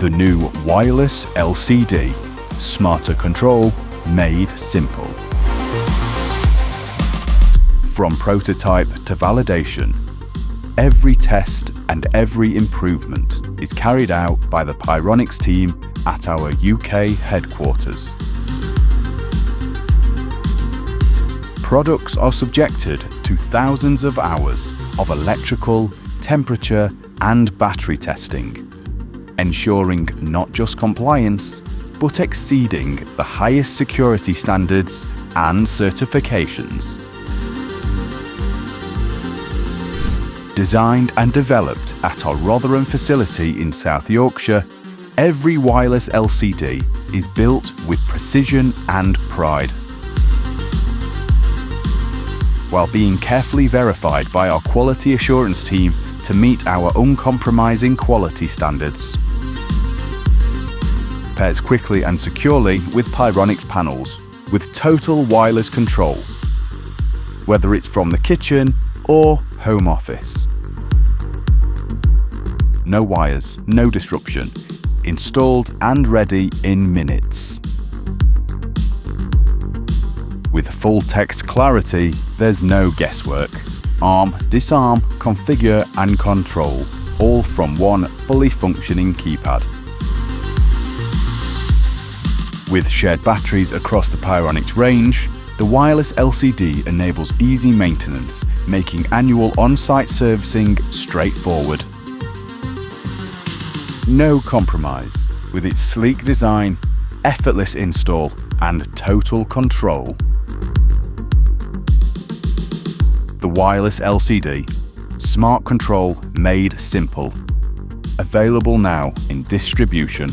The new Wireless LCD. Smarter control made simple. From prototype to validation, every test and every improvement is carried out by the Pyronix team at our UK headquarters. Products are subjected to thousands of hours of electrical, temperature and battery testing, ensuring not just compliance, but exceeding the highest security standards and certifications. Designed and developed at our Rotherham facility in South Yorkshire, every wireless LCD is built with precision and pride, while being carefully verified by our quality assurance team to meet our uncompromising quality standards. Pairs quickly and securely with Pyronix panels, with total wireless control, whether it's from the kitchen or home office. No wires, no disruption. Installed and ready in minutes. With full text clarity, there's no guesswork. Arm, disarm, configure and control, all from one fully functioning keypad. With shared batteries across the Pyronix range, the wireless LCD enables easy maintenance, making annual on-site servicing straightforward. No compromise with its sleek design, effortless install and total control. The wireless LCD, smart control made simple. Available now in distribution.